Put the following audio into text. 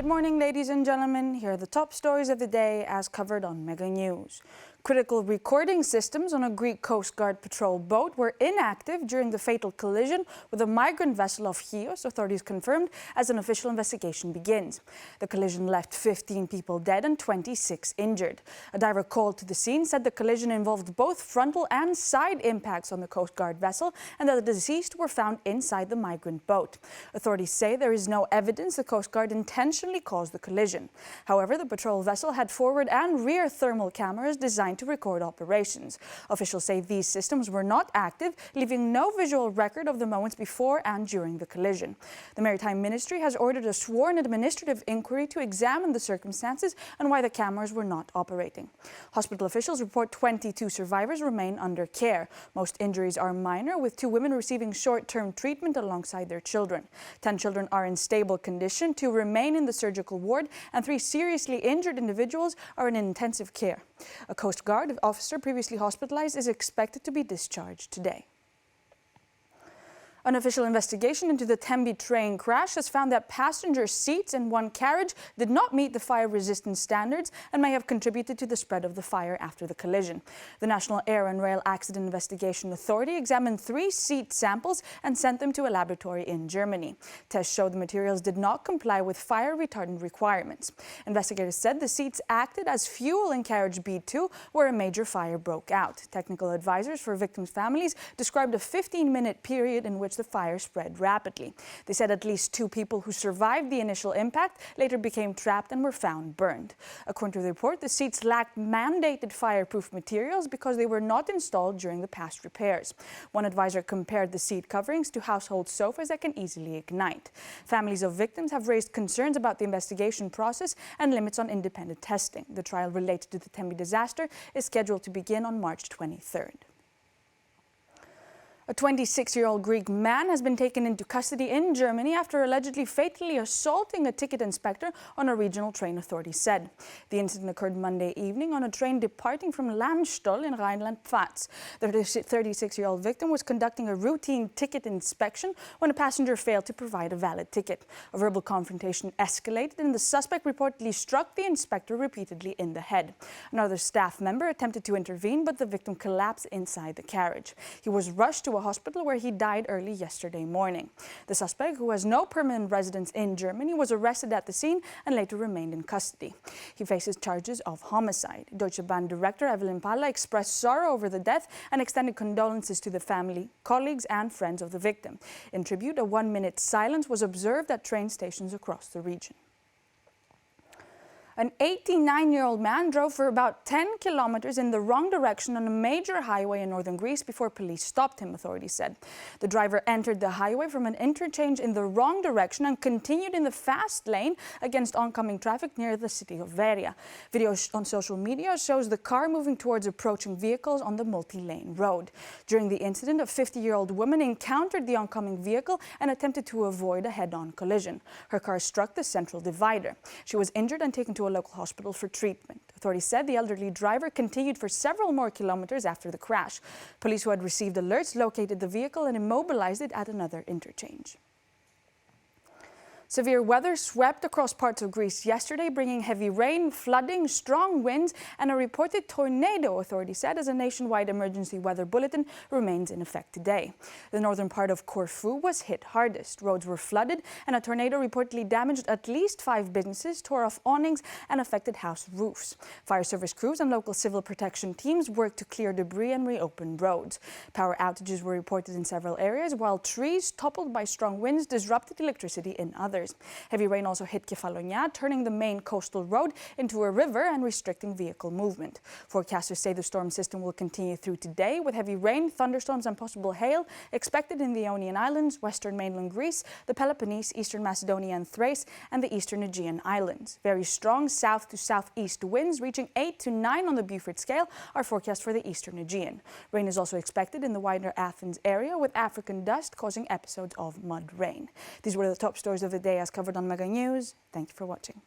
Good morning, ladies and gentlemen. Here are the top stories of the day as covered on Mega News. Critical recording systems on a Greek Coast Guard patrol boat were inactive during the fatal collision with a migrant vessel off Chios, authorities confirmed as an official investigation begins. The collision left 15 people dead and 26 injured. A diver called to the scene said the collision involved both frontal and side impacts on the Coast Guard vessel and that the deceased were found inside the migrant boat. Authorities say there is no evidence the Coast Guard intentionally caused the collision. However, the patrol vessel had forward and rear thermal cameras designed to record operations. Officials say these systems were not active, leaving no visual record of the moments before and during the collision. The Maritime Ministry has ordered a sworn administrative inquiry to examine the circumstances and why the cameras were not operating. Hospital officials report 22 survivors remain under care. Most injuries are minor, with 2 women receiving short-term treatment alongside their children. 10 children are in stable condition, 2 remain in the surgical ward, and 3 seriously injured individuals are in intensive care. A Coast Guard officer previously hospitalized is expected to be discharged today. An official investigation into the Tembe train crash has found that passenger seats in one carriage did not meet the fire resistance standards and may have contributed to the spread of the fire after the collision. The National Air and Rail Accident Investigation Authority examined 3 seat samples and sent them to a laboratory in Germany. Tests showed the materials did not comply with fire retardant requirements. Investigators said the seats acted as fuel in carriage B2 where a major fire broke out. Technical advisors for victims' families described a 15-minute period in which the fire spread rapidly. They said at least 2 people who survived the initial impact later became trapped and were found burned. According to the report, the seats lacked mandated fireproof materials because they were not installed during the past repairs. One advisor compared the seat coverings to household sofas that can easily ignite. Families of victims have raised concerns about the investigation process and limits on independent testing. The trial related to the Tembe disaster is scheduled to begin on March 23rd. A 26-year-old Greek man has been taken into custody in Germany after allegedly fatally assaulting a ticket inspector on a regional train, authorities said. The incident occurred Monday evening on a train departing from Landstuhl in Rhineland-Pfalz. The 36-year-old victim was conducting a routine ticket inspection when a passenger failed to provide a valid ticket. A verbal confrontation escalated and the suspect reportedly struck the inspector repeatedly in the head. Another staff member attempted to intervene, but the victim collapsed inside the carriage. He was rushed to a hospital where he died early yesterday morning. The suspect, who has no permanent residence in Germany, was arrested at the scene and later remained in custody. He faces charges of homicide. Deutsche Bahn director Evelyn Palla expressed sorrow over the death and extended condolences to the family, colleagues and friends of the victim. In tribute, a 1-minute silence was observed at train stations across the region. An 89-year-old man drove for about 10 kilometers in the wrong direction on a major highway in northern Greece before police stopped him, authorities said. The driver entered the highway from an interchange in the wrong direction and continued in the fast lane against oncoming traffic near the city of Veria. Video on social media shows the car moving towards approaching vehicles on the multi-lane road. During the incident, a 50-year-old woman encountered the oncoming vehicle and attempted to avoid a head-on collision. Her car struck the central divider. She was injured and taken to a local hospital for treatment. Authorities said the elderly driver continued for several more kilometers after the crash. Police who had received alerts located the vehicle and immobilized it at another interchange. Severe weather swept across parts of Greece yesterday, bringing heavy rain, flooding, strong winds, and a reported tornado, authorities said, as a nationwide emergency weather bulletin remains in effect today. The northern part of Corfu was hit hardest. Roads were flooded, and a tornado reportedly damaged at least 5 businesses, tore off awnings, and affected house roofs. Fire service crews and local civil protection teams worked to clear debris and reopen roads. Power outages were reported in several areas, while trees toppled by strong winds disrupted electricity in others. Heavy rain also hit Kefalonia, turning the main coastal road into a river and restricting vehicle movement. Forecasters say the storm system will continue through today, with heavy rain, thunderstorms and possible hail expected in the Ionian Islands, western mainland Greece, the Peloponnese, eastern Macedonia and Thrace, and the eastern Aegean Islands. Very strong south to southeast winds reaching 8 to 9 on the Beaufort scale are forecast for the eastern Aegean. Rain is also expected in the wider Athens area, with African dust causing episodes of mud rain. These were the top stories of the day as covered on Mega News. Thank you for watching.